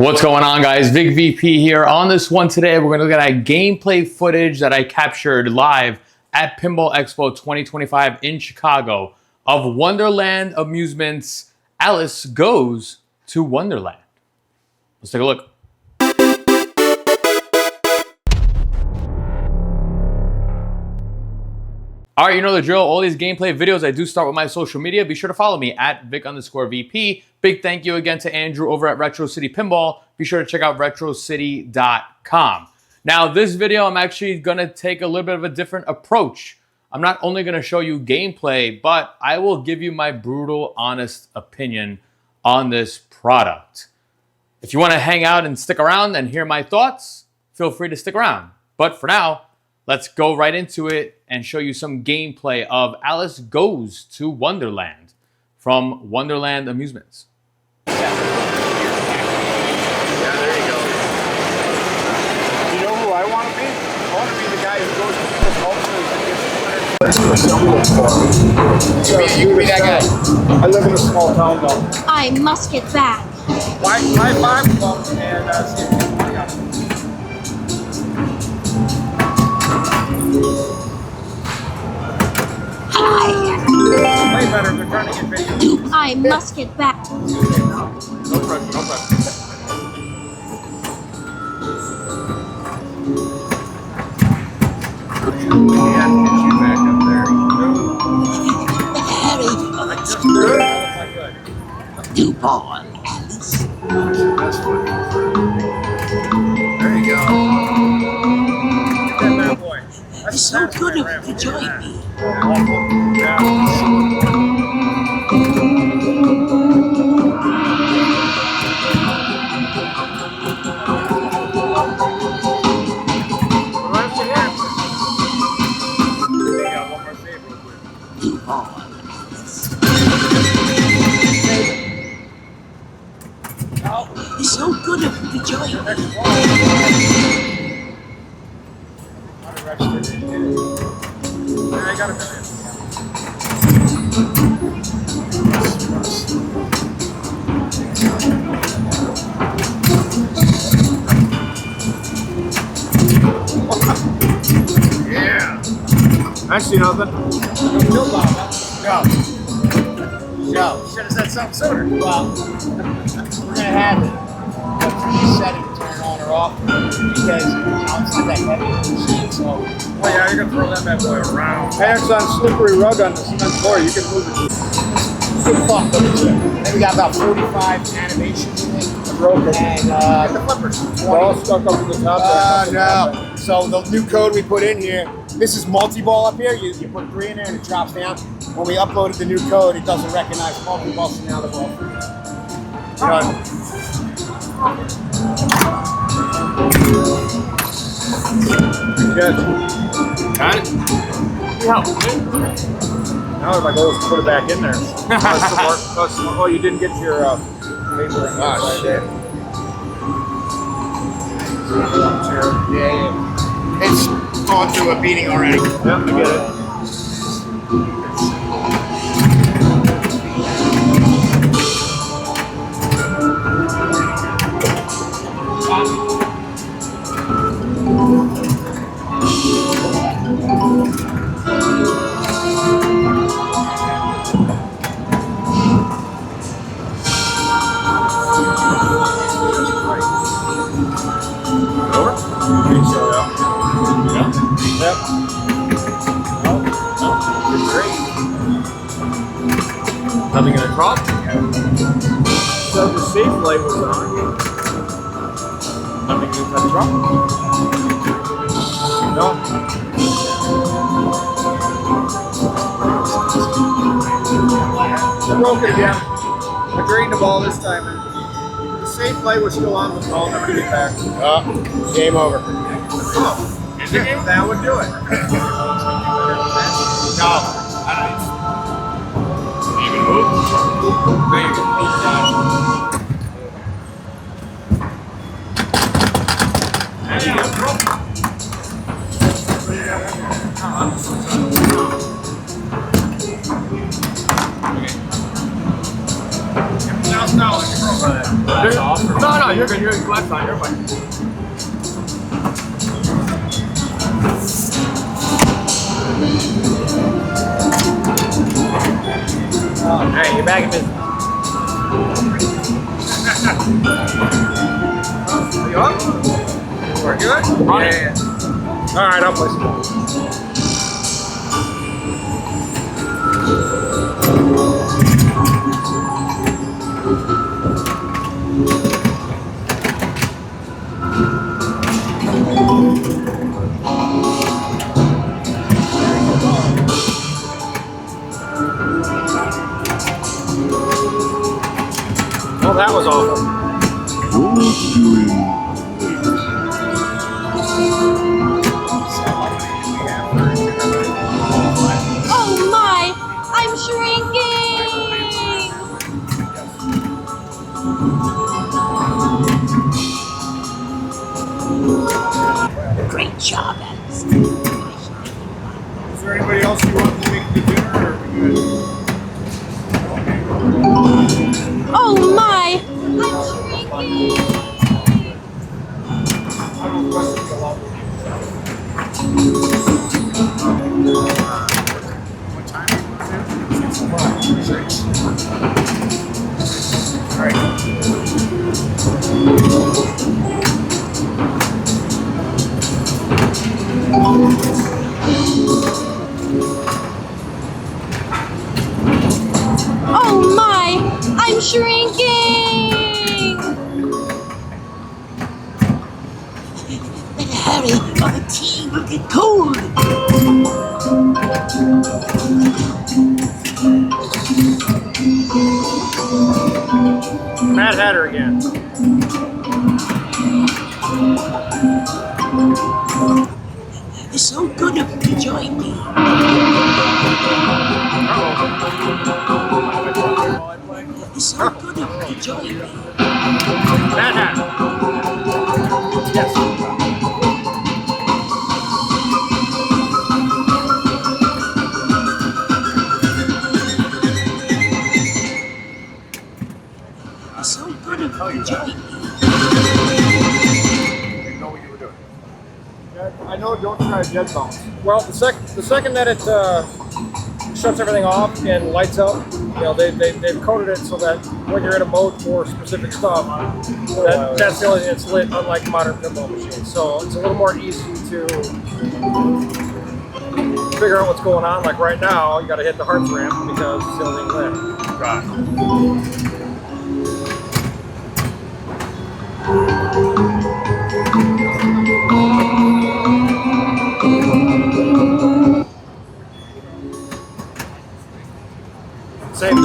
What's going on, guys? Vic VP here. On this one today, we're going to look at gameplay footage that I captured live at Pinball Expo 2025 in Chicago of Wonderland Amusements Alice Goes to Wonderland. Let's take a look. All right, you know the drill. All these gameplay videos, I do start with my social media. Be sure to follow me at Vic_VP. Big thank you again to Andrew over at Retro City Pinball. Be sure to check out retrocity.com. Now, this video, I'm actually going to take a little bit of a different approach. I'm not only going to show you gameplay, but I will give you my brutal, honest opinion on this product. If you want to hang out and stick around and hear my thoughts, feel free to stick around. But for now, let's go right into it and show you some gameplay of Alice Goes to Wonderland from Wonderland Amusements. Yeah, there you go. You know who I want to be? I want to be the guy who goes to people's homes and gets you can be that guy. I live in a small town though. I must get back. Buy 5 of them and see if you can work on it. Way better than running in video. I must get back. No pressure, no pressure. Yeah, get you back up there. Do ball, Alice. There you go. Get that bad boy. It's so good of you to join me. Yeah. Do ball, Alice. It's so good of you to join me. I got a million. Yeah. I see nothing. No. Should have said something sooner. Well, we're gonna have it. Set it, turn on or off because it's not that heavy of a machine. So, well, yeah, you're gonna throw that bad boy around. Pants on slippery rug on the cement floor. You can move it. Good fun, then we got about 45 animations in it. Broken. And the flippers. They're all stuck up to the top. No. So the new code we put in here. This is multi-ball up here. You put 3 in there and it drops down. When we uploaded the new code, it doesn't recognize multi-ball, so now they're all free. Good. Got it? Yeah. Now if I go put it back in there. Oh, you didn't get your paper. Oh, shit. Yeah. It's gone through a beating already. Yep, I get it. Yep. No, it's great. Nothing gonna drop. So the safe light was on. Nothing gonna drop. No. I broke it again. I drained the ball this time. The safe light was still on the ball. Never get back. Game over. Oh. That would do it. No, I don't even move. There you go. $1,000 you broke. That's awesome. No, you're good. You're glad fine. You're fine. Alright, you're back in business. You up? We're good? Yeah. Alright, I'll play some more. Well, that was awful. Oh my! I'm shrinking! Great job, Alice. Is there anybody else you want to make the dinner, or are we good? Oh my! I'm shrinking! What time do you want to do? 6 o'clock. 6. Alright. Oh my! I'm shrinking! Better hurry, or the tea will get cold. Mad Hatter again. It's so good of you to join me. It's so good of you to join me. Mad Hatter. Yes. It's so good of you to join me. You know what you were doing. I know don't try dead zones. Well, the second that it shuts everything off and lights up, you know, they've coded it so that when you're in a mode for specific stuff, that's the only thing that's lit, unlike modern pinball machines. So it's a little more easy to figure out what's going on. Like right now, you got to hit the hearts ramp because it's the only thing lit. Right. Same.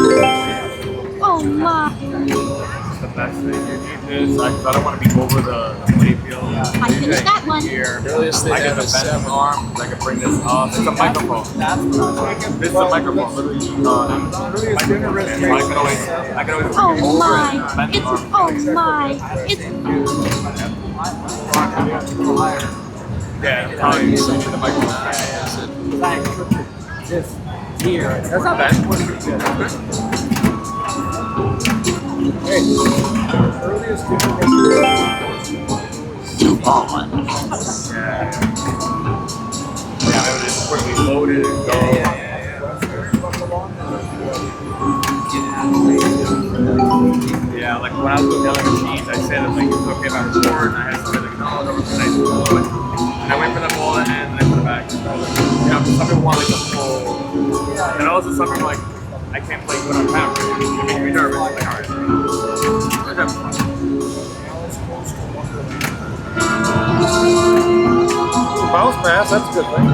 Oh my! It's the best thing. You need this. I don't want to be over the playfield. I finished that one. Here. Earliest they I have got a is bent 7. arm. I can bring this up. It's a microphone. This is a microphone. Literally, Amazon. I can always Oh my! It's oh my! It's yeah, probably the microphone. Just here. That's not bad. Hey, earliest Pinball. Yeah, I would just quickly load it and go. Yeah, like when I was doing the other machines, I said that like it's okay if I record, and I had somebody like, no, that was a nice bullet. And I wait for the bullet and then I put it back. You know, some people want like the full, and also some people like, I can't play good on camera. It makes me nervous. Like, all right. bounce pass, that's a good thing.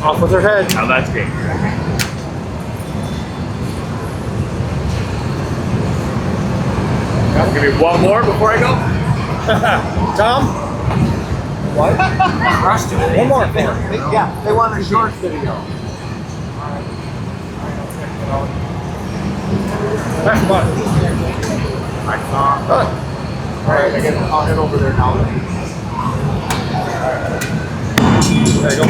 Off with her head. Now that's game. Give me one more before I go. Tom? What? One more. Yeah, they want a short video. Back button. I saw. Alright, I'll head over there now. There you go.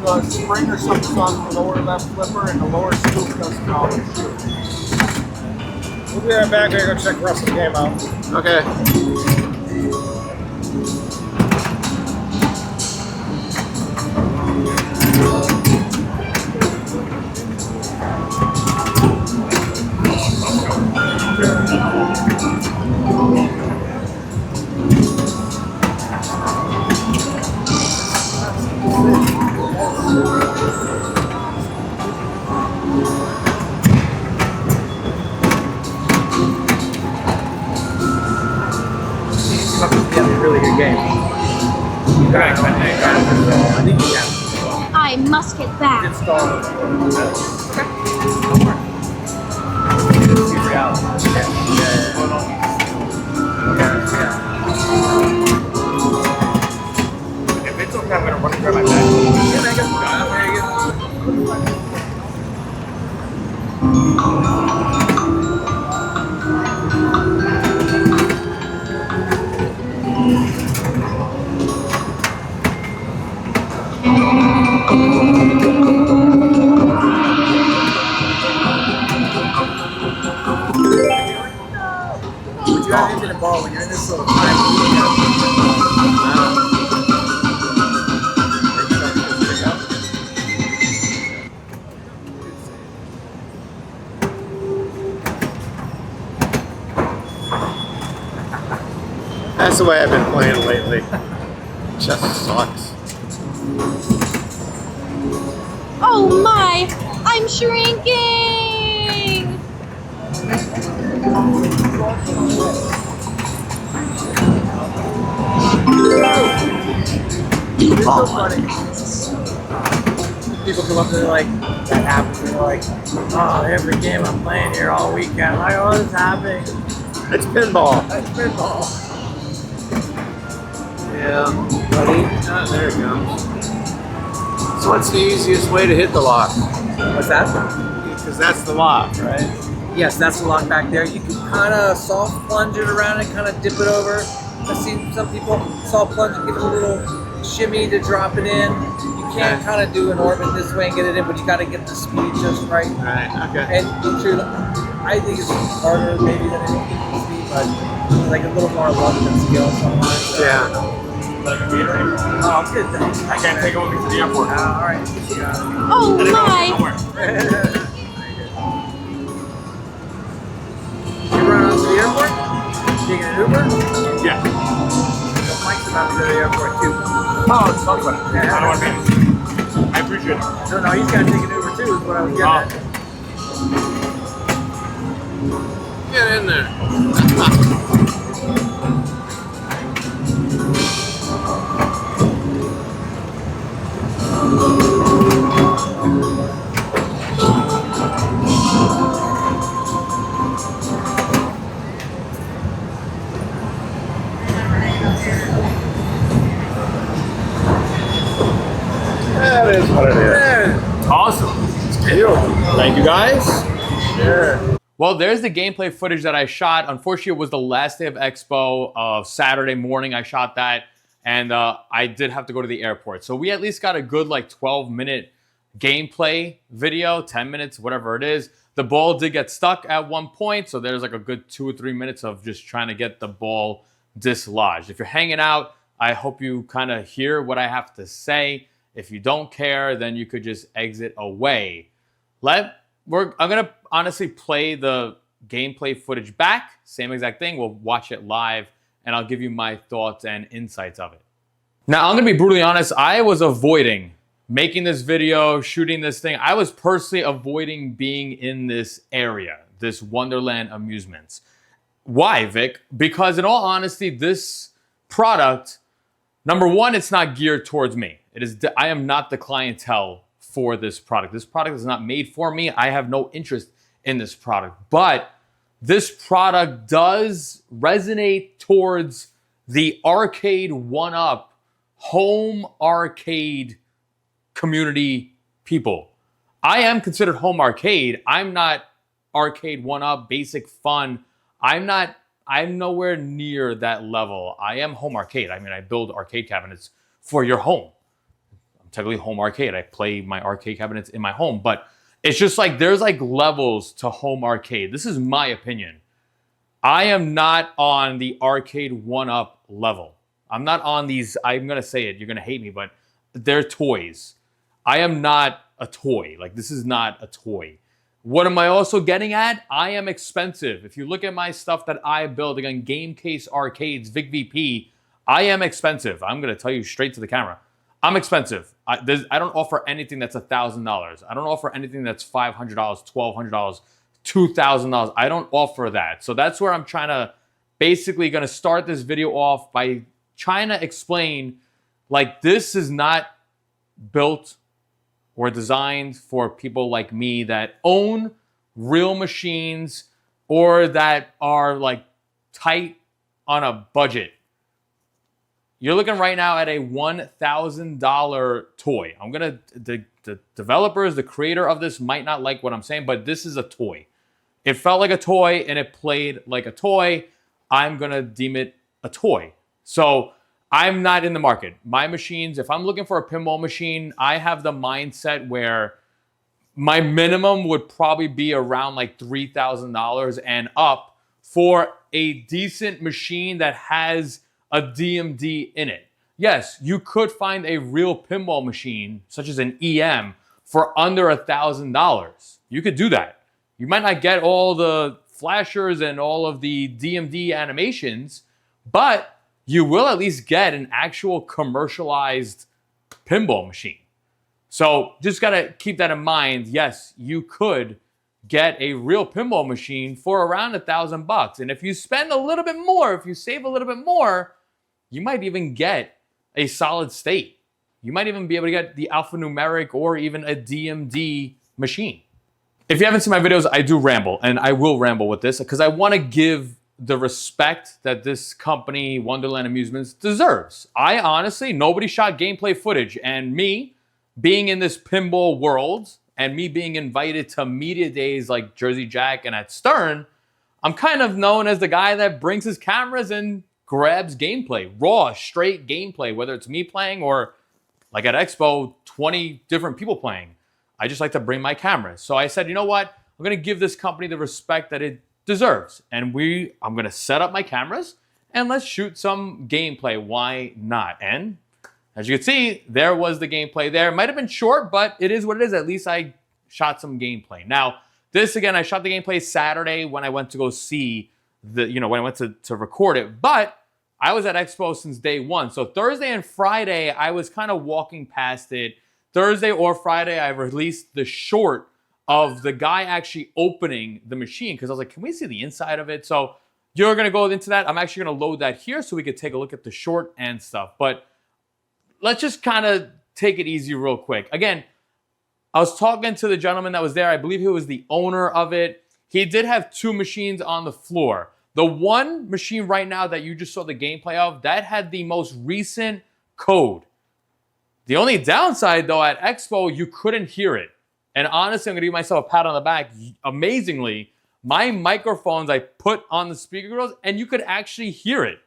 The spring or something's on the lower left flipper and the lower scoop doesn't count. We'll be right back. We're going to go check Russell's game out. Okay. Really good game. I think you can. I must get back. Install it. If it's okay, I'm gonna run and grab my bag. You got into the ball when you're in this little That's the way I've been playing lately. Just sucks. Oh my, I'm shrinking! It's so funny. People come up and they're like, that happens. They're like, oh, every game I'm playing here all weekend. I'm like, oh, it's happening. It's pinball. That's pinball. Yeah, buddy. Ah, there it comes. So what's the easiest way to hit the lock? What's that? Because that's the lock, right? Yes, that's the lock back there. You can kind of soft plunge it around and kind of dip it over. I've seen some people soft plunge and give it a little shimmy to drop it in. You can't kind of do an orbit this way and get it in, but you got to get the speed just right. Right, okay. And I think it's harder maybe than anything speed, but it's like a little more luck than skill sometimes. Yeah. Oh, I'm good. Thanks. I can't take it with me to the airport. All right. Oh my! You run out to the airport? Taking an Uber? Yeah. Mike's about to go to the airport too. Oh, it's not funny. Yeah. I don't want to be. I appreciate it. No, he's got to take an Uber too, is what I was getting at. Get in there. That is what it is. Awesome. Beautiful. Thank you, guys. Sure. Well, there's the gameplay footage that I shot. Unfortunately, it was the last day of Expo. Saturday morning, I shot that. And I did have to go to the airport. So we at least got a good like 12-minute gameplay video, 10 minutes, whatever it is. The ball did get stuck at one point. So there's like a good 2 or 3 minutes of just trying to get the ball dislodged. If you're hanging out, I hope you kind of hear what I have to say. If you don't care, then you could just exit away. I'm going to honestly play the gameplay footage back. Same exact thing. We'll watch it live, and I'll give you my thoughts and insights of it. Now, I'm going to be brutally honest. I was avoiding making this video, shooting this thing. I was personally avoiding being in this area, this Wonderland Amusements. Why, Vic? Because in all honesty, this product, number one, it's not geared towards me. I am not the clientele for this product. This product is not made for me. I have no interest in this product. But this product does resonate towards the arcade one-up, home arcade community people. I am considered home arcade. I'm not arcade 1-up, basic fun. I'm nowhere near that level. I am home arcade. I mean, I build arcade cabinets for your home. I'm technically home arcade. I play my arcade cabinets in my home, but it's just like there's like levels to home arcade. This is my opinion. I am not on the arcade 1-up level. I'm not on these, I'm going to say it, you're going to hate me, but they're toys. I am not a toy. Like, this is not a toy. What am I also getting at? I am expensive. If you look at my stuff that I build, again, Gamecase arcades, VicVP, I am expensive. I'm going to tell you straight to the camera. I'm expensive. I don't offer anything that's $1,000. I don't offer anything that's $500, $1,200. $2,000. I don't offer that. So that's where I'm trying to basically going to start this video off by trying to explain, like, this is not built or designed for people like me that own real machines or that are like tight on a budget. You're looking right now at a $1,000 toy. The developers, the creator of this might not like what I'm saying, but this is a toy. It felt like a toy and it played like a toy. I'm going to deem it a toy. So I'm not in the market. My machines, if I'm looking for a pinball machine, I have the mindset where my minimum would probably be around like $3,000 and up for a decent machine that has a DMD in it. Yes, you could find a real pinball machine, such as an EM, for under $1,000. You could do that. You might not get all the flashers and all of the DMD animations, but you will at least get an actual commercialized pinball machine. So just got to keep that in mind. Yes, you could get a real pinball machine for around $1,000. And if you spend a little bit more, if you save a little bit more, you might even get a solid state. You might even be able to get the alphanumeric or even a DMD machine. If you haven't seen my videos, I do ramble, and I will ramble with this because I want to give the respect that this company, Wonderland Amusements, deserves. I honestly, nobody shot gameplay footage, and me being in this pinball world and me being invited to media days like Jersey Jack and at Stern, I'm kind of known as the guy that brings his cameras and grabs gameplay, raw, straight gameplay, whether it's me playing or like at Expo, 20 different people playing. I just like to bring my cameras. So I said, you know what? I'm going to give this company the respect that it deserves. And I'm going to set up my cameras and let's shoot some gameplay. Why not? And as you can see, there was the gameplay there. It might have been short, but it is what it is. At least I shot some gameplay. Now, this again, I shot the gameplay Saturday when I went to go see when I went to record it. But I was at Expo since day one. So Thursday and Friday, I was kind of walking past it. Thursday or Friday, I released the short of the guy actually opening the machine because I was like, can we see the inside of it? So you're going to go into that. I'm actually going to load that here so we could take a look at the short and stuff. But let's just kind of take it easy real quick. Again, I was talking to the gentleman that was there. I believe he was the owner of it. He did have two machines on the floor. The one machine right now that you just saw the gameplay of, that had the most recent code. The only downside, though, at Expo, you couldn't hear it. And honestly, I'm going to give myself a pat on the back. Amazingly, my microphones I put on the speaker grills, and you could actually hear it.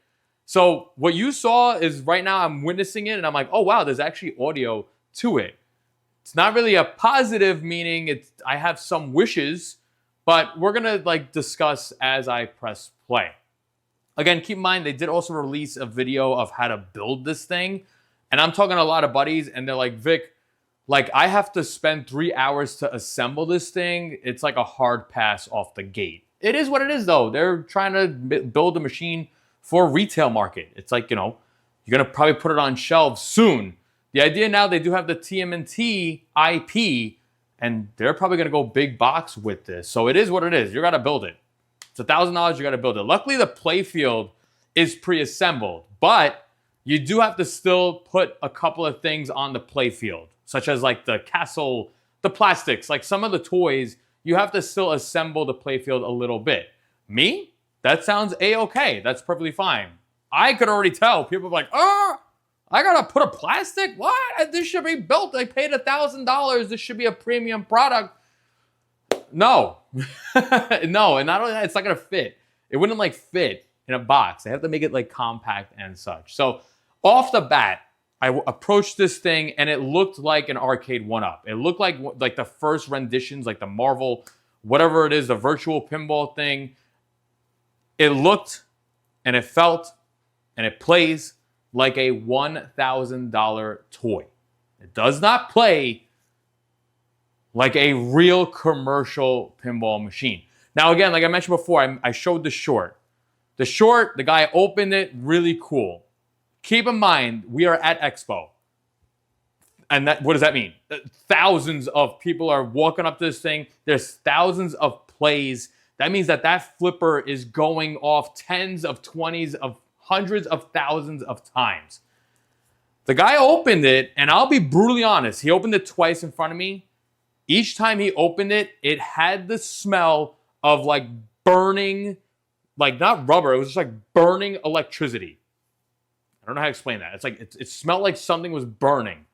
So what you saw is right now I'm witnessing it, and I'm like, oh, wow, there's actually audio to it. It's not really a positive, meaning I have some wishes, but we're going to discuss as I press play. Again, keep in mind, they did also release a video of how to build this thing. And I'm talking to a lot of buddies, and they're like, Vic, I have to spend 3 hours to assemble this thing. It's like a hard pass off the gate. It is what it is, though. They're trying to build a machine for retail market. It's like, you're going to probably put it on shelves soon. The idea now, they do have the TMNT IP, and they're probably going to go big box with this. So it is what it is. You got to build it. It's $1,000. You got to build it. Luckily, the play field is pre-assembled, but you do have to still put a couple of things on the play field, such as the castle, the plastics, some of the toys. You have to still assemble the play field a little bit. Me? That sounds A-okay. That's perfectly fine. I could already tell. People are like, oh, I got to put a plastic? What? This should be built. I paid $1,000. This should be a premium product. No. No, and not only that, it's not gonna fit. It wouldn't like fit in a box. They have to make it like compact and such. So off the bat, I approached this thing and it looked like an arcade one-up. It looked like the first renditions, like the Marvel, whatever it is, the virtual pinball thing. It looked and it felt and it plays like a $1,000 toy. It does not play like a real commercial pinball machine. Now, again, like I mentioned before, I showed the short. The short, the guy opened it, really cool. Keep in mind, we are at Expo. And what does that mean? Thousands of people are walking up to this thing. There's thousands of plays. That means that flipper is going off tens of 20s of hundreds of thousands of times. The guy opened it, and I'll be brutally honest, he opened it twice in front of me. Each time he opened it, it had the smell of like burning, like not rubber, it was just like burning electricity. I don't know how to explain that. It's like, it smelled like something was burning.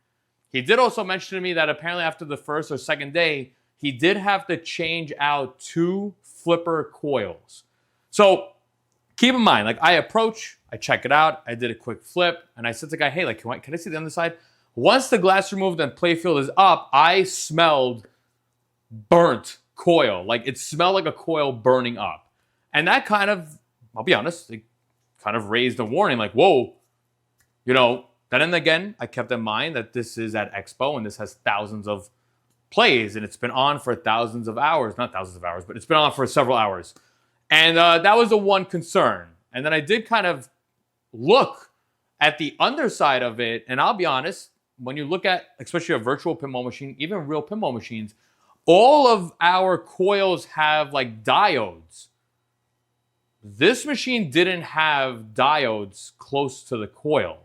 He did also mention to me that apparently after the first or second day, he did have to change out 2 flipper coils. So keep in mind, like I approach, I check it out, I did a quick flip, and I said to the guy, hey, like, can I see the underside? Once the glass removed and playfield is up, I smelled burnt coil. Like it smelled like a coil burning up. And that kind of, I'll be honest, it kind of raised a warning like, whoa, you know, then again, I kept in mind that this is at Expo and this has thousands of plays and it's been on for thousands of hours. Not thousands of hours, but it's been on for several hours. And that was the one concern. And then I did kind of look at the underside of it. And I'll be honest, when you look at, especially a virtual pinball machine, even real pinball machines, all of our coils have like diodes. This machine didn't have diodes close to the coil.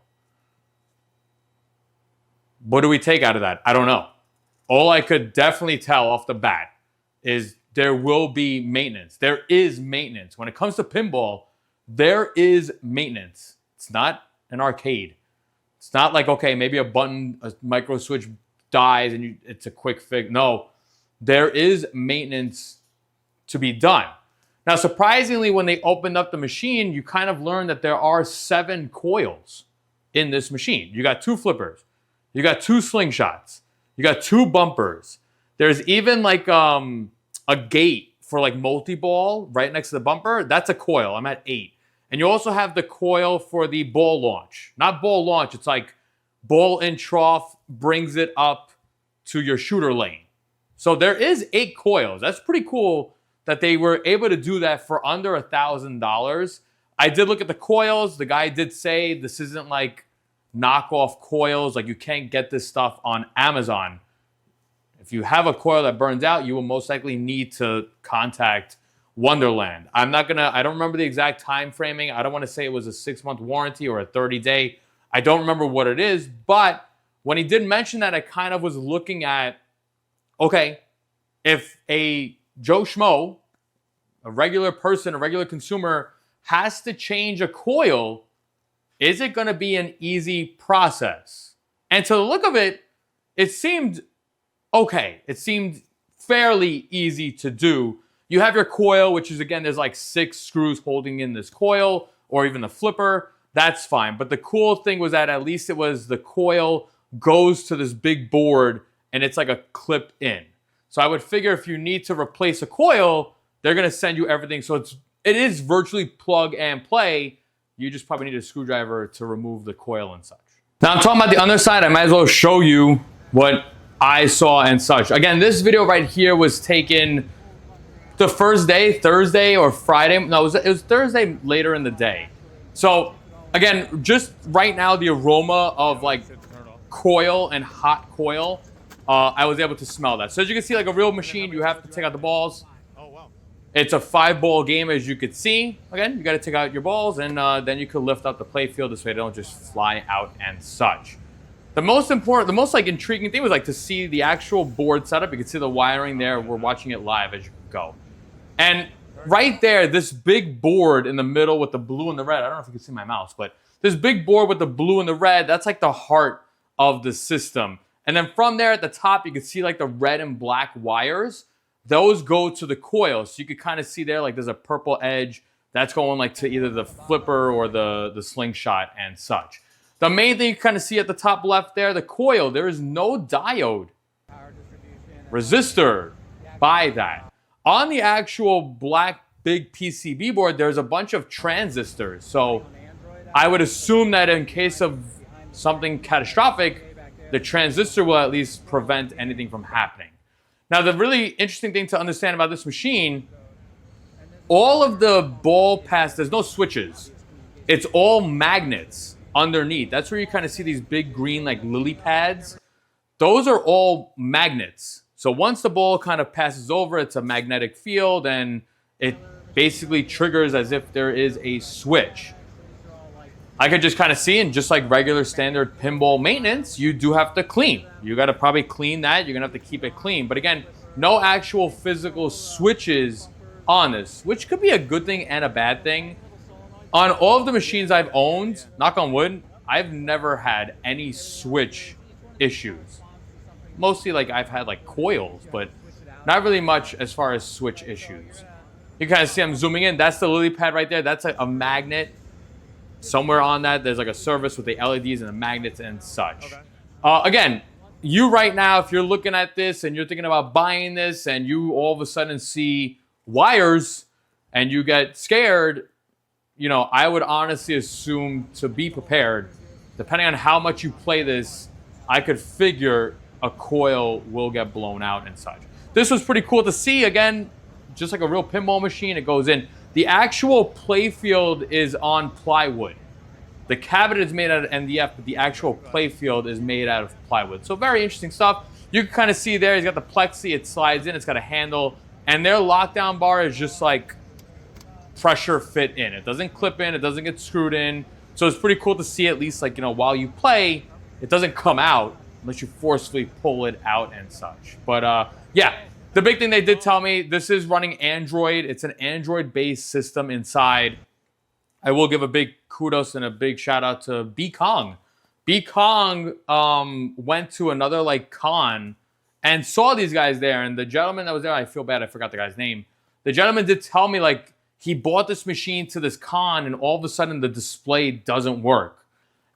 What do we take out of that? I don't know. All I could definitely tell off the bat is there will be maintenance. There is maintenance. When it comes to pinball, there is maintenance. It's not an arcade. It's not like, okay, maybe a button, a micro switch dies and it's a quick fix. No, there is maintenance to be done. Now, surprisingly, when they opened up the machine, you kind of learned that there are 7 coils in this machine. You got 2 flippers. You got 2 slingshots. You got 2 bumpers. There's even like a gate for like multi-ball right next to the bumper. That's a coil. I'm at 8. And you also have the coil for the ball launch. Not ball launch. It's like ball in trough brings it up to your shooter lane. So there is 8 coils. That's pretty cool that they were able to do that for under $1,000. I did look at the coils. The guy did say this isn't like knockoff coils. Like you can't get this stuff on Amazon. If you have a coil that burns out, you will most likely need to contact Wonderland. I don't remember the exact time framing. I don't want to say it was a 6-month warranty or a 30-day. I don't remember what it is, but when he did mention that, I kind of was looking at, okay, if a Joe Schmo, a regular person, a regular consumer has to change a coil, is it going to be an easy process? And to the look of it, it seemed okay. It seemed fairly easy to do. You have your coil, which is, again, there's like 6 screws holding in this coil, or even the flipper. That's fine. But the cool thing was that at least it was the coil goes to this big board, and it's like a clip in. So I would figure if you need to replace a coil, they're going to send you everything. So it is virtually plug and play. You just probably need a screwdriver to remove the coil and such. Now I'm talking about the underside. I might as well show you what I saw and such. Again, this video right here was taken the first day, Thursday or Friday. No, it was Thursday later in the day. So again, just right now, the aroma of like coil and hot coil, I was able to smell that. So as you can see, like a real machine, you have to take out the balls. It's a 5-ball game, as you could see. Again, you got to take out your balls, and then you could lift up the play field this way they don't just fly out and such. The most like intriguing thing was like to see the actual board setup. You can see the wiring there. We're watching it live as you go. And right there, this big board in the middle with the blue and the red. I don't know if you can see my mouse, but this big board with the blue and the red, that's like the heart of the system. And then from there at the top, you can see like the red and black wires. those go to the coil. So you could kind of see there, like there's a purple edge that's going like to either the flipper or the slingshot and such. The main thing you kind of see at the top left there, the coil, there is no diode resistor by that. On the actual black big PCB board, there's a bunch of transistors. So I would assume that in case of something catastrophic, the transistor will at least prevent anything from happening. Now, the really interesting thing to understand about this machine, all of the ball pads, there's no switches. It's all magnets underneath. That's where you kind of see these big green like lily pads. Those are all magnets. So once the ball kind of passes over, it's a magnetic field and it basically triggers as if there is a switch. I could just kind of see, and just like regular standard pinball maintenance, you do have to clean. You got to probably clean that. You're going to have to keep it clean. But again, no actual physical switches on this, which could be a good thing and a bad thing. On all of the machines I've owned, knock on wood, I've never had any switch issues. Mostly like I've had like coils, but not really much as far as switch issues. You kind of see I'm zooming in. That's the lily pad right there. That's a magnet. Somewhere on that, there's like a service with the LEDs and the magnets and such. Again, you right now, if you're looking at this and you're thinking about buying this and you all of a sudden see wires and you get scared, you know, I would honestly assume to be prepared. Depending on how much you play this, I could figure a coil will get blown out and such. This was pretty cool to see. Again, just like a real pinball machine, it goes in. The actual playfield is on plywood. The cabinet is made out of MDF, but the actual playfield is made out of plywood. So very interesting stuff. You can kind of see there, he's got the plexi, it slides in, it's got a handle, and their lockdown bar is just like pressure fit in. It doesn't clip in, it doesn't get screwed in. So it's pretty cool to see, at least like, you know, while you play, it doesn't come out unless you forcefully pull it out and such. But yeah. The big thing they did tell me, this is running Android. It's an Android-based system inside. I will give a big kudos and a big shout out to B Kong. B Kong went to another like con and saw these guys there. And the gentleman that was there, I feel bad, I forgot the guy's name. The gentleman did tell me like he bought this machine to this con and all of a sudden the display doesn't work.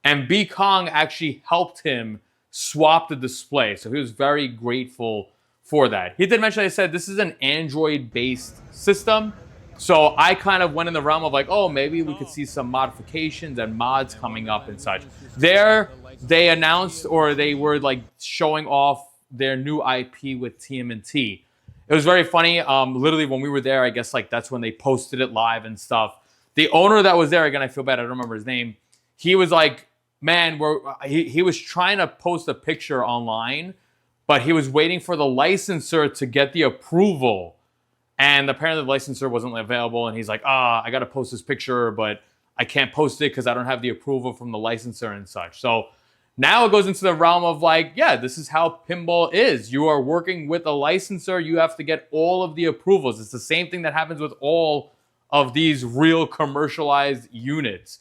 And B Kong actually helped him swap the display. So he was very grateful for that. He did mention, I said, this is an Android-based system. So I kind of went in the realm of like, oh, maybe we could see some modifications and mods coming up and such. There, they announced, or they were like showing off their new IP with TMNT. It was very funny. Literally when we were there, I guess like that's when they posted it live and stuff. The owner that was there, again, I feel bad, I don't remember his name. He was like, man, he was trying to post a picture online, but he was waiting for the licensor to get the approval. And apparently the licensor wasn't available. And he's like, I got to post this picture, but I can't post it because I don't have the approval from the licensor and such. So now it goes into the realm of like, yeah, this is how pinball is. You are working with a licensor. You have to get all of the approvals. It's the same thing that happens with all of these real commercialized units.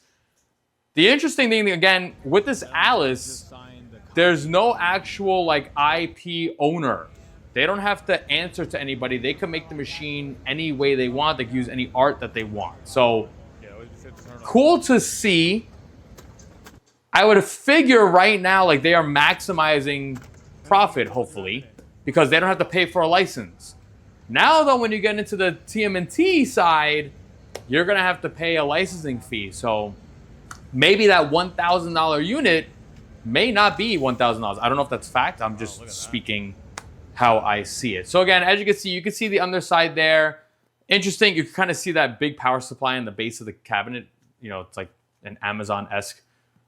The interesting thing, again, with this Alice, there's no actual like IP owner. They don't have to answer to anybody. They can make the machine any way they want. They can use any art that they want. So cool to see. I would figure right now like they are maximizing profit, hopefully, because they don't have to pay for a license. Now though, when you get into the TMNT side, you're gonna have to pay a licensing fee. So maybe that $1,000 unit may not be $1,000. I don't know if that's fact. I'm just speaking how I see it. So again, as you can see the underside there. Interesting. You can kind of see that big power supply in the base of the cabinet. You know, it's like an Amazon-esque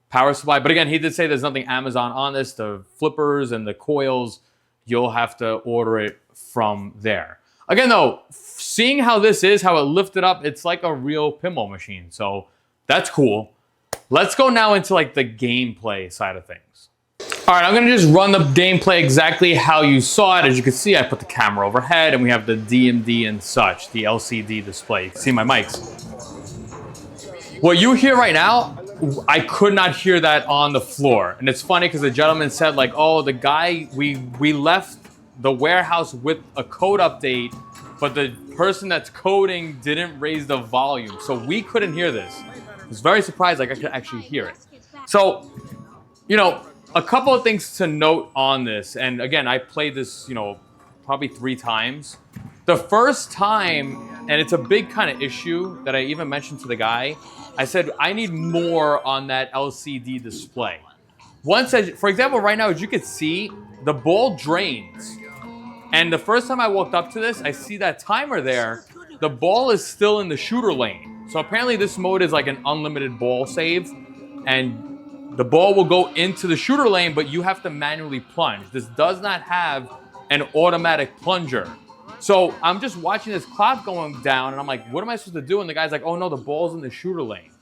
power supply. But again, he did say there's nothing Amazon on this. The flippers and the coils, you'll have to order it from there. Again, though, seeing how this is, how it lifted up, it's like a real pinball machine. So that's cool. Let's go now into like the gameplay side of things. All right, I'm gonna just run the gameplay exactly how you saw it. As you can see, I put the camera overhead and we have the DMD and such, the LCD display. You can see my mics. What you hear right now, I could not hear that on the floor. And it's funny because the gentleman said like, oh, the guy, we left the warehouse with a code update, but the person that's coding didn't raise the volume. So we couldn't hear this. I was very surprised like I could actually hear it. So, you know, a couple of things to note on this. And again, I played this, you know, probably 3 times. The first time, and it's a big kind of issue that I even mentioned to the guy, I said, I need more on that LCD display. Once, for example, right now, as you can see, the ball drains. And the first time I walked up to this, I see that timer there. The ball is still in the shooter lane. So apparently this mode is like an unlimited ball save. And the ball will go into the shooter lane, but you have to manually plunge. This does not have an automatic plunger. So I'm just watching this clock going down, and I'm like, what am I supposed to do? And the guy's like, oh no, the ball's in the shooter lane.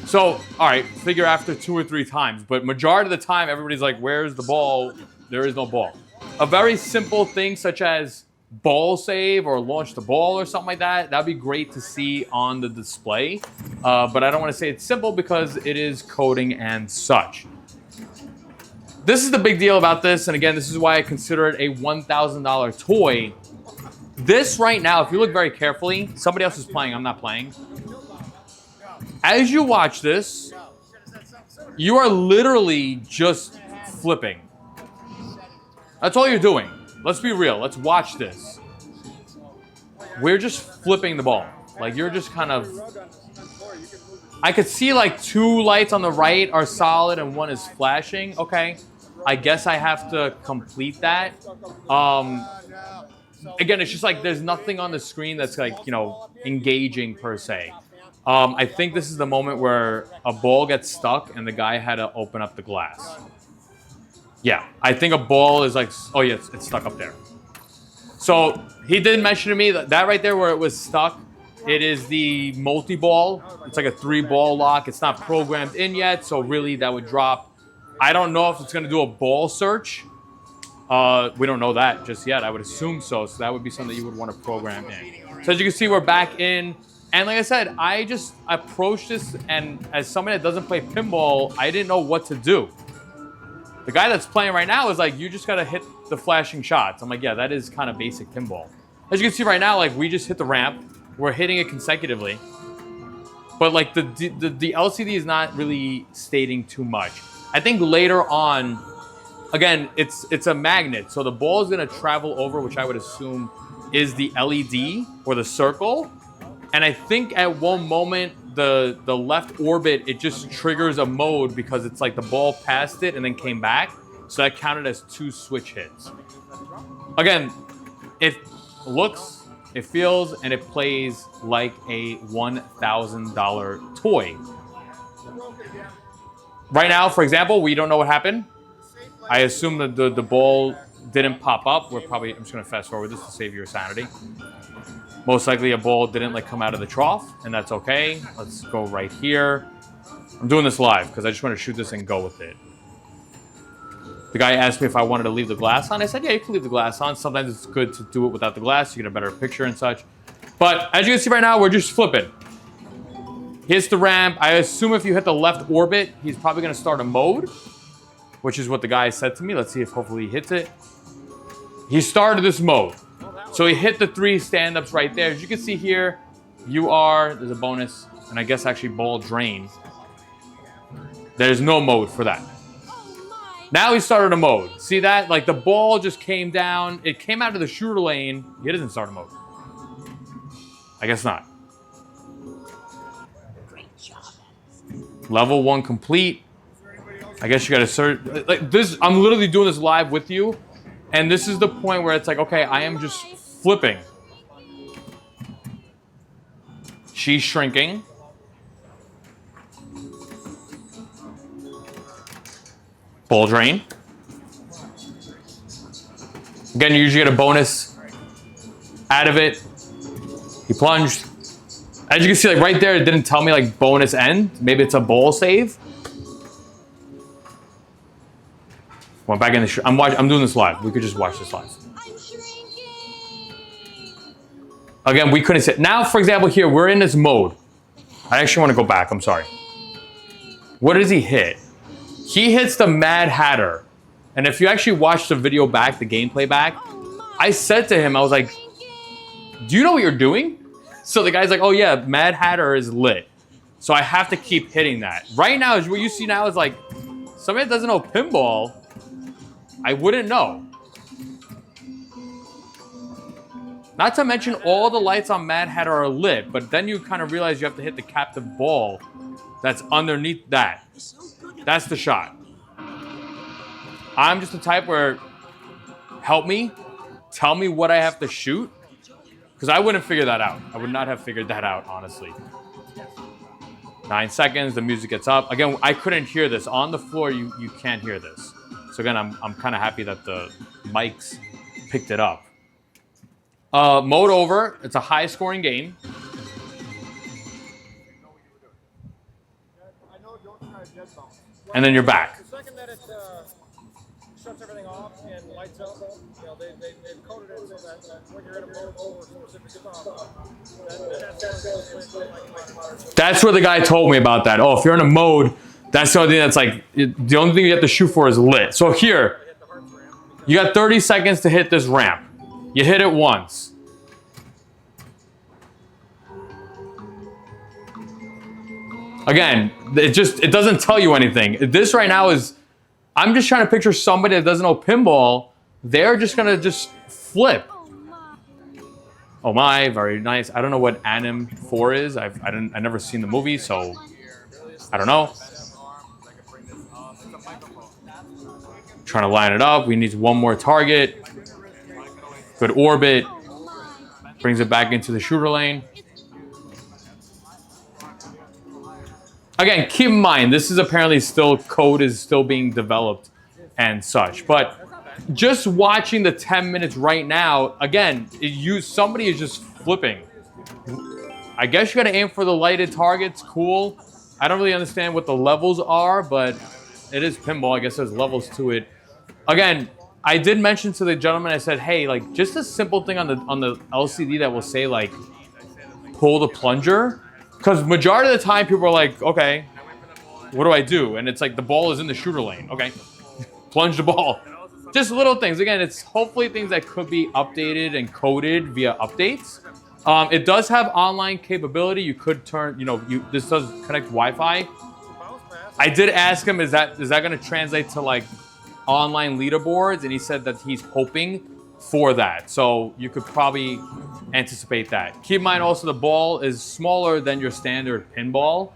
So, all right, figure after 2 or 3 times. But majority of the time, everybody's like, where's the ball? There is no ball. A very simple thing such as ball save or launch the ball or something like that, that'd be great to see on the display. But I don't want to say it's simple because it is coding and such. This is the big deal about this. And again, this is why I consider it a $1,000 toy. This right now, if you look very carefully, somebody else is playing, I'm not playing. As you watch this, you are literally just flipping. That's all you're doing. Let's be real. Let's watch this. We're just flipping the ball. Like, you're just kind of... I could see like 2 lights on the right are solid and 1 is flashing. Okay. I guess I have to complete that. Again, it's just like there's nothing on the screen that's like, you know, engaging per se. I think this is the moment where a ball gets stuck and the guy had to open up the glass. Yeah, I think a ball is like, oh yeah, it's stuck up there. So he did mention to me that right there where it was stuck, it is the multi-ball. It's like a 3-ball lock. It's not programmed in yet, so really that would drop. I don't know if it's going to do a ball search. We don't know that just yet. I would assume so. So that would be something you would want to program in. So as you can see, we're back in. And like I said, I just approached this, and as somebody that doesn't play pinball, I didn't know what to do. The guy that's playing right now is like, you just got to hit the flashing shots. I'm like, yeah, that is kind of basic pinball. As you can see right now, like we just hit the ramp. We're hitting it consecutively. But like the LCD is not really stating too much. I think later on, again, it's a magnet. So the ball is going to travel over, which I would assume is the LED or the circle. And I think at one moment, the left orbit, it just triggers a mode because it's like the ball passed it and then came back. So that counted as 2 switch hits. Again, it looks, it feels, and it plays like a $1,000 toy. Right now, for example, we don't know what happened. I assume that the ball didn't pop up. I'm just going to fast forward this to save your sanity. Most likely a ball didn't like come out of the trough, and that's okay. Let's go right here. I'm doing this live because I just want to shoot this and go with it. The guy asked me if I wanted to leave the glass on. I said, yeah, you can leave the glass on. Sometimes it's good to do it without the glass. You get a better picture and such. But as you can see right now, we're just flipping. Hits the ramp. I assume if you hit the left orbit, he's probably going to start a mode, which is what the guy said to me. Let's see if hopefully he hits it. He started this mode. So he hit the 3 stand-ups right there. As you can see here, there's a bonus, and I guess actually ball drain. There's no mode for that. Now he started a mode. See that? Like the ball just came down. It came out of the shooter lane. He doesn't start a mode. I guess not. Level 1 complete. I guess you got to search. Like this, I'm literally doing this live with you. And this is the point where it's like, okay, I am just flipping. She's shrinking. Ball drain. Again, you usually get a bonus out of it. He plunged. As you can see, like right there, it didn't tell me like bonus end. Maybe it's a ball save. Went back in the. I'm doing this live. We could just watch this live. I'm shrinking. Again, we couldn't sit. Now, for example, here we're in this mode. I actually want to go back. I'm sorry. What does he hit? He hits the Mad Hatter, and if you actually watch the video back, the gameplay back, I said to him, I was like, do you know what you're doing? So the guy's like, oh yeah, Mad Hatter is lit. So I have to keep hitting that. Right now, what you see now is like, somebody that doesn't know pinball, I wouldn't know. Not to mention all the lights on Mad Hatter are lit, but then you kind of realize you have to hit the captive ball that's underneath that. That's the shot. I'm just the type where, help me, tell me what I have to shoot, because I wouldn't figure that out. I would not have figured that out, honestly. 9 seconds, the music gets up. Again, I couldn't hear this. On the floor, you can't hear this. So again, I'm kind of happy that the mics picked it up. Mode over. It's a high-scoring game. And then you're back. The second that it shuts everything off and lights up, you know, they've coded it so that when you're in a mode or specific stuff, that's where the guy told me about that. Oh, if you're in a mode, that's the only thing that's like, the only thing you have to shoot for is lit. So here, you got 30 seconds to hit this ramp. You hit it once. Again, it doesn't tell you anything. This right now is, I'm just trying to picture somebody that doesn't know pinball. They're just gonna just flip. Oh my, very nice. I don't know what Anim 4 is. I've never seen the movie, so I don't know. Trying to line it up. We need one more target. Good orbit. Brings it back into the shooter lane. Again, keep in mind, this is apparently still, code is still being developed and such. But just watching the 10 minutes right now, again, somebody is just flipping. I guess you gotta aim for the lighted targets, cool. I don't really understand what the levels are, but it is pinball, I guess there's levels to it. Again, I did mention to the gentleman, I said, hey, like just a simple thing on the LCD that will say like, pull the plunger. Because majority of the time, people are like, okay, what do I do? And it's like the ball is in the shooter lane. Okay, plunge the ball. Just little things. Again, it's hopefully things that could be updated and coded via updates. It does have online capability. You could turn, this does connect Wi-Fi. I did ask him, is that going to translate to like online leaderboards? And he said that he's hoping for that. So you could probably anticipate that. Keep in mind also the ball is smaller than your standard pinball.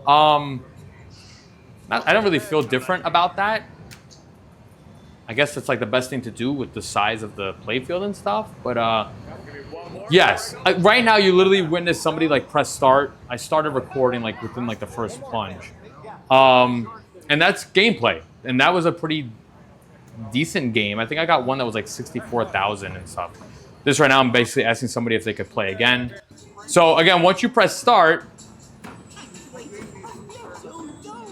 I don't really feel different about that. I guess that's like the best thing to do with the size of the playfield and stuff. But yes, right now you literally witness somebody like press start. I started recording like within like the first plunge. And that's gameplay. And that was a pretty decent game. I think I got one that was like 64,000 and stuff. This right now, I'm basically asking somebody if they could play again. So again, once you press start,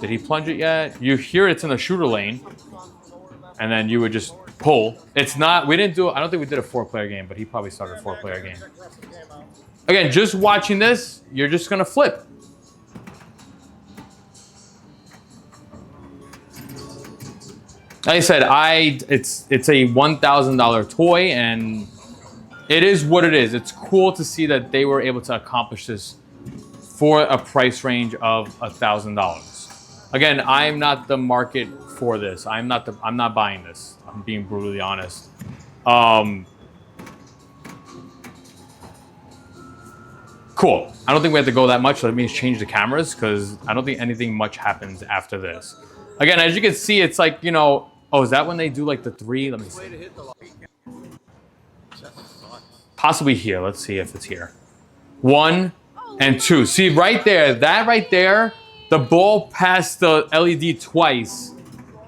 did he plunge it yet? You hear it's in the shooter lane, and then you would just pull. It's not, we didn't do, I don't think we did a 4-player game, but he probably started a 4-player game. Again, just watching this, you're just gonna flip. Like I said, it's a $1,000 toy, and it is what it is. It's cool to see that they were able to accomplish this for a price range of $1,000. Again, I'm not the market for this. I'm not buying this. I'm being brutally honest. Cool. I don't think we have to go that much. Let me change the cameras because I don't think anything much happens after this. Again, as you can see, it's like, oh, is that when they do like the 3? Let me see. Possibly here. Let's see if it's here. 1 and 2. See right there, that right there, the ball passed the LED twice.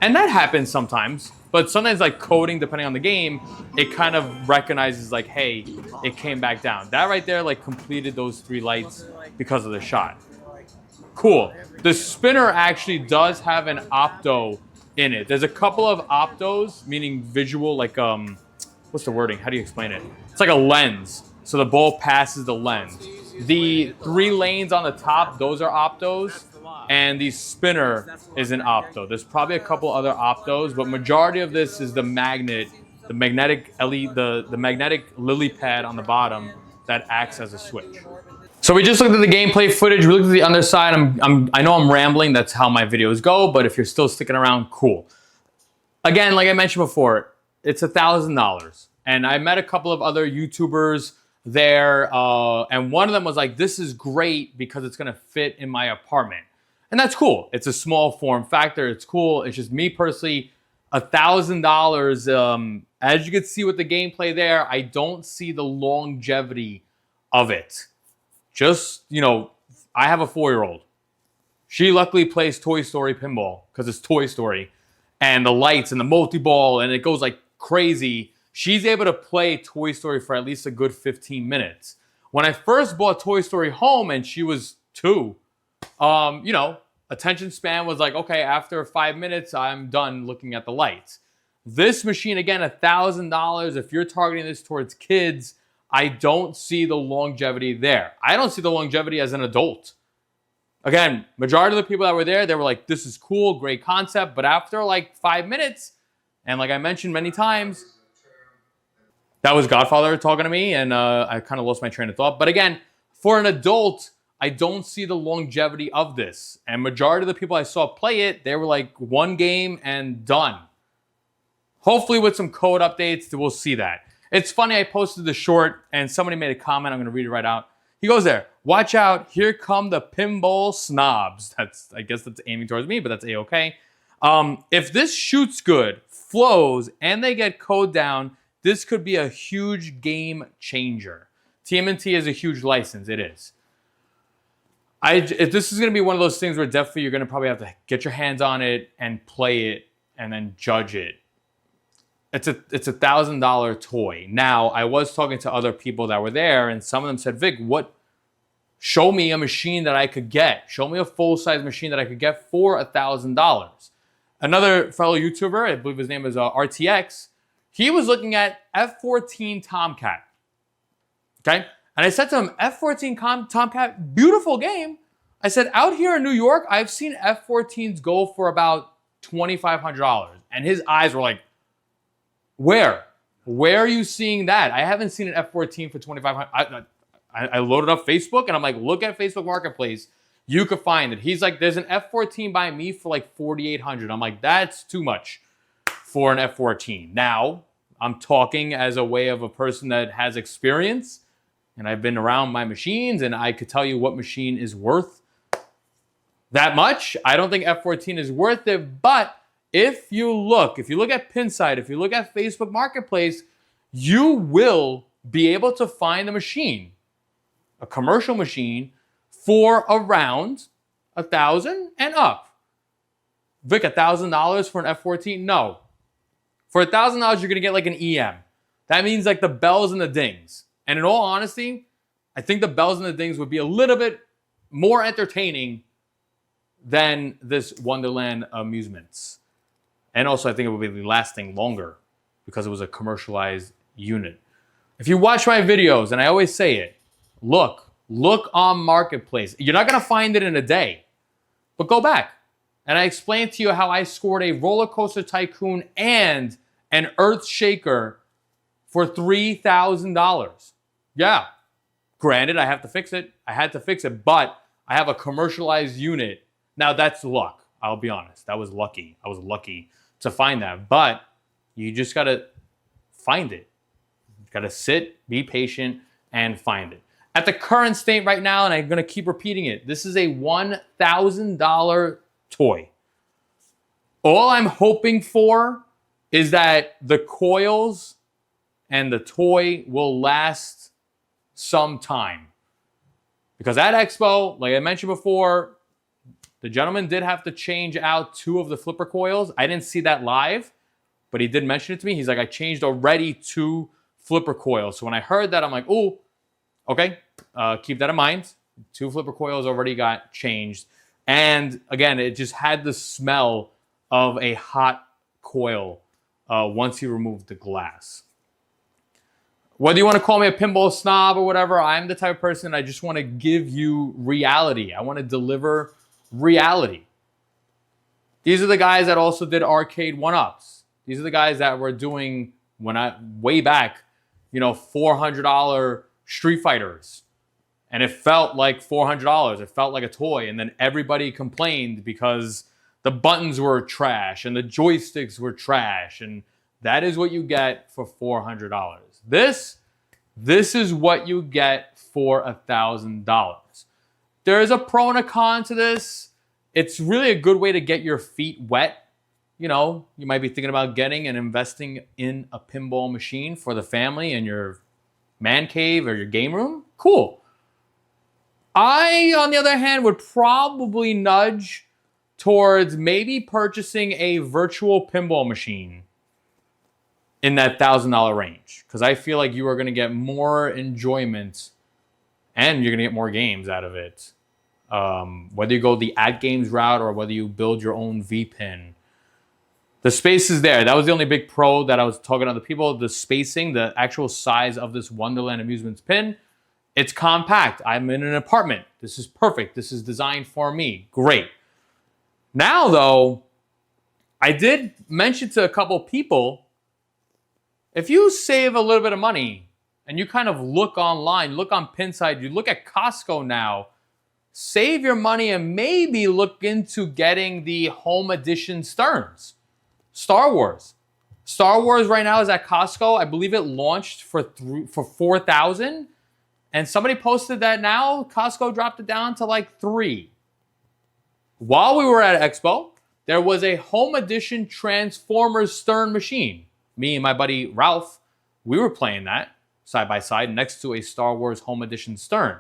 And that happens sometimes. But sometimes like coding, depending on the game, it kind of recognizes like, hey, it came back down. That right there like completed those 3 lights because of the shot. Cool. The spinner actually does have an opto in it. There's a couple of optos, meaning visual, like, what's the wording? How do you explain it? It's like a lens. So the ball passes the lens. The 3 lanes on the top, those are optos. And the spinner is an opto. There's probably a couple other optos, but majority of this is the magnet the magnetic the magnetic lily pad on the bottom that acts as a switch. So we just looked at the gameplay footage. We looked at the underside. I know I'm rambling. That's how my videos go. But if you're still sticking around, cool. Again, like I mentioned before, it's $1,000. And I met a couple of other YouTubers there. And one of them was like, this is great because it's going to fit in my apartment. And that's cool. It's a small form factor. It's cool. It's just me personally, $1,000. As you can see with the gameplay there, I don't see the longevity of it. Just, you know, I have a 4-year-old. She luckily plays Toy Story Pinball because it's Toy Story. And the lights and the multi-ball and it goes like crazy. She's able to play Toy Story for at least a good 15 minutes. When I first bought Toy Story home and she was 2, you know, attention span was like, okay, after 5 minutes, I'm done looking at the lights. This machine, again, $1,000. If you're targeting this towards kids, I don't see the longevity there. I don't see the longevity as an adult. Again, majority of the people that were there, they were like, this is cool, great concept. But after like 5 minutes, and like I mentioned many times, that was Godfather talking to me, and I kind of lost my train of thought. But again, for an adult, I don't see the longevity of this. And majority of the people I saw play it, they were like 1 game and done. Hopefully with some code updates, we'll see that. It's funny, I posted the short and somebody made a comment. I'm going to read it right out. He goes there, watch out, here come the pinball snobs. I guess that's aiming towards me, but that's A-okay. If this shoots good, flows, and they get code down, this could be a huge game changer. TMNT is a huge license. It is. This is going to be one of those things where definitely you're going to probably have to get your hands on it and play it and then judge it. It's a $1,000 toy. Now, I was talking to other people that were there, and some of them said, Vic, show me a machine that I could get. Show me a full-size machine that I could get for $1,000. Another fellow YouTuber, I believe his name is RTX, he was looking at F-14 Tomcat. Okay? And I said to him, F-14 Tomcat, beautiful game. I said, out here in New York, I've seen F-14s go for about $2,500. And his eyes were like, where? Where are you seeing that? I haven't seen an F-14 for $2,500. I loaded up Facebook and I'm like, look at Facebook Marketplace. You could find it. He's like, there's an F-14 by me for like $4,800. I'm like, that's too much for an F-14. Now, I'm talking as a way of a person that has experience and I've been around my machines and I could tell you what machine is worth that much. I don't think F-14 is worth it, but if you look at Pinside, if you look at Facebook Marketplace, you will be able to find a machine, a commercial machine, for around $1,000 and up. Vic, $1,000 for an F-14? No. For $1,000, you're going to get like an EM. That means like the bells and the dings. And in all honesty, I think the bells and the dings would be a little bit more entertaining than this Wonderland amusements. And also, I think it would be lasting longer because it was a commercialized unit. If you watch my videos, and I always say it, look on Marketplace. You're not going to find it in a day, but go back. And I explained to you how I scored a Roller Coaster Tycoon and an Earth Shaker for $3,000. Yeah, granted, I have to fix it. I had to fix it, but I have a commercialized unit. Now, that's luck. I'll be honest. That was lucky. I was lucky to find that. But you just got to find it. You got to sit, be patient, and find it. At the current state right now, and I'm going to keep repeating it, this is a $1,000 toy. All I'm hoping for is that the coils and the toy will last some time. Because at Expo, like I mentioned before, the gentleman did have to change out 2 of the flipper coils. I didn't see that live, but he did mention it to me. He's like, I changed already 2 flipper coils. So when I heard that, I'm like, oh, okay, keep that in mind. 2 flipper coils already got changed. And again, it just had the smell of a hot coil once you removed the glass. Whether you want to call me a pinball snob or whatever, I'm the type of person, I just want to give you reality. I want to deliver reality. These are the guys that also did arcade one-ups. These are the guys that were doing way back, $400 Street Fighters. And it felt like $400. It felt like a toy. And then everybody complained because the buttons were trash and the joysticks were trash. And that is what you get for $400. This is what you get for $1,000. There is a pro and a con to this. It's really a good way to get your feet wet. You might be thinking about getting and investing in a pinball machine for the family in your man cave or your game room. Cool. I, on the other hand, would probably nudge towards maybe purchasing a virtual pinball machine in that $1,000 range, because I feel like you are going to get more enjoyment and you're going to get more games out of it. Whether you go the @games route or whether you build your own V-pin, the space is there. That was the only big pro that I was talking to other people. The spacing, the actual size of this Wonderland Amusements pin, it's compact. I'm in an apartment. This is perfect. This is designed for me. Great. Now, though, I did mention to a couple people, if you save a little bit of money and you kind of look online, look on Pinside, you look at Costco now, save your money and maybe look into getting the home edition Sterns. Star Wars. Star Wars right now is at Costco. I believe it launched for $4,000. And somebody posted that now Costco dropped it down to like $3,000. While we were at Expo, there was a home edition Transformers Stern machine. Me and my buddy Ralph, we were playing that side by side next to a Star Wars home edition Stern.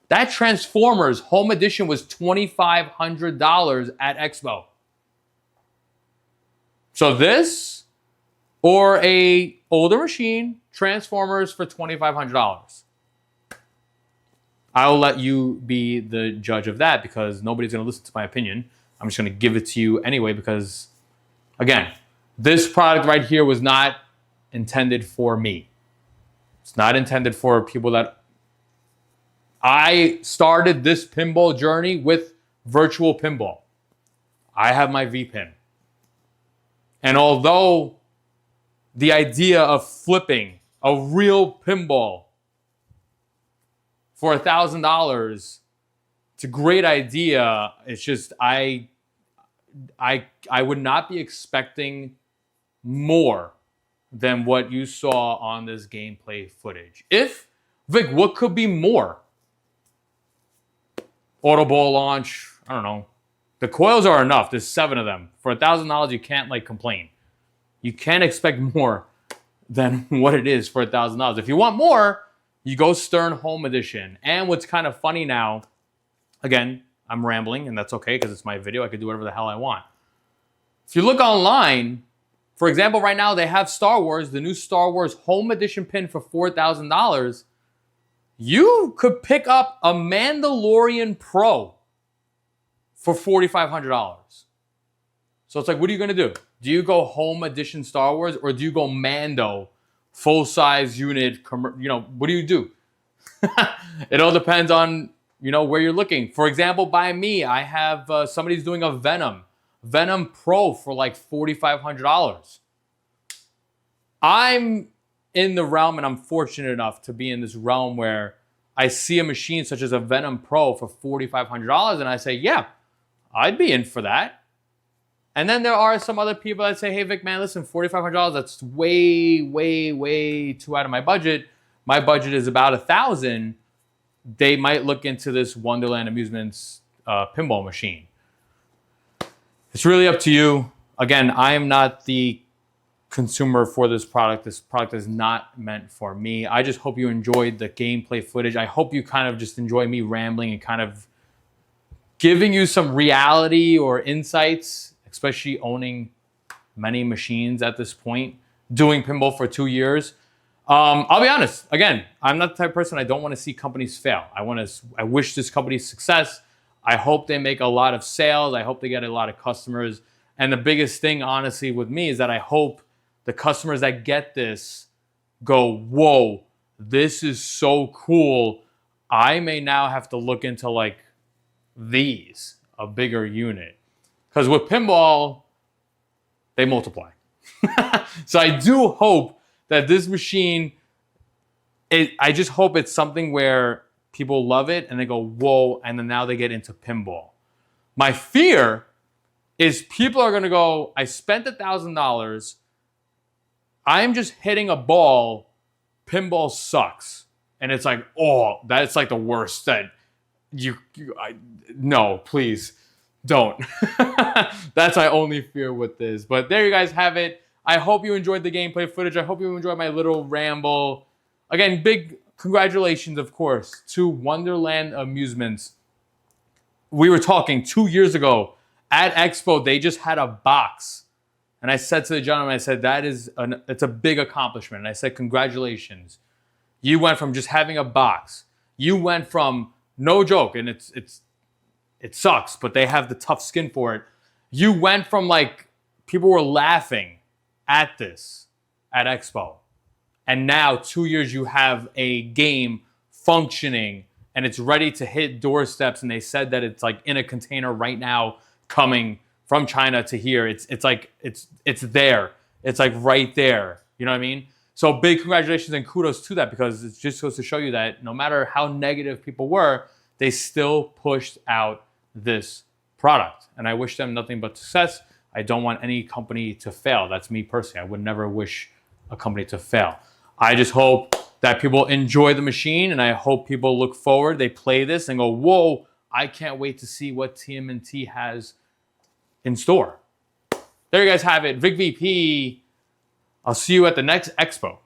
That Transformers home edition was $2,500 at Expo. So this or a older machine, Transformers for $2,500. I'll let you be the judge of that because nobody's going to listen to my opinion. I'm just going to give it to you anyway because, again, this product right here was not intended for me. It's not intended for people that... I started this pinball journey with virtual pinball. I have my V-pin. And although the idea of flipping a real pinball for $1,000, it's a great idea. It's just I would not be expecting more than what you saw on this gameplay footage. Vic, what could be more? Auto ball launch, I don't know. The coils are enough. There's 7 of them. For $1,000, you can't complain. You can't expect more than what it is for $1,000. If you want more, you go Stern Home Edition. And what's kind of funny now, again, I'm rambling, and that's okay because it's my video. I can do whatever the hell I want. If you look online, for example, right now they have Star Wars, the new Star Wars Home Edition pin for $4,000. You could pick up a Mandalorian Pro for $4,500. So it's like, what are you going to do? Do you go Home Edition Star Wars or do you go Mando, full-size unit, what do you do? It all depends on, where you're looking. For example, by me, I have somebody's doing a Venom Pro for like $4,500. I'm in the realm, and I'm fortunate enough to be in this realm where I see a machine such as a Venom Pro for $4,500, and I say, yeah, I'd be in for that. And then there are some other people that say, hey, Vic, man, listen, $4,500, that's way, way, way too out of my budget. My budget is about $1,000. They might look into this Wonderland Amusements pinball machine. It's really up to you. Again, I am not the consumer for this product. This product is not meant for me. I just hope you enjoyed the gameplay footage. I hope you kind of just enjoy me rambling and kind of giving you some reality or insights, especially owning many machines at this point, doing pinball for 2 years. I'll be honest. Again, I'm not the type of person, I don't want to see companies fail. I wish this company success. I hope they make a lot of sales. I hope they get a lot of customers. And the biggest thing, honestly, with me is that I hope the customers that get this go, whoa, this is so cool. I may now have to look into like these, a bigger unit. Because with pinball, they multiply. So I do hope that this machine, I just hope it's something where people love it and they go, whoa, and then now they get into pinball. My fear is people are going to go, I spent $1,000. I'm just hitting a ball. Pinball sucks. And it's like, oh, that's like the worst that no, please don't. That's my only fear with this. But there you guys have it. I hope you enjoyed the gameplay footage. I hope you enjoyed my little ramble. Again, big congratulations, of course, to Wonderland Amusements. We were talking 2 years ago at Expo. They just had a box. And I said to the gentleman, I said, it's a big accomplishment. And I said, congratulations. You went from just having a box. You went from, no joke, and it sucks, but they have the tough skin for it. You went from like, people were laughing at this at Expo. And now 2 years you have a game functioning and it's ready to hit doorsteps. And they said that it's like in a container right now coming from China to here. It's like, it's there. It's like right there. You know what I mean? So big congratulations and kudos to that, because it just goes to show you that no matter how negative people were, they still pushed out this product. And I wish them nothing but success. I don't want any company to fail. That's me personally. I would never wish a company to fail. I just hope that people enjoy the machine, and I hope people look forward. They play this and go, whoa, I can't wait to see what TMNT has in store. There you guys have it. Vic VP. I'll see you at the next Expo.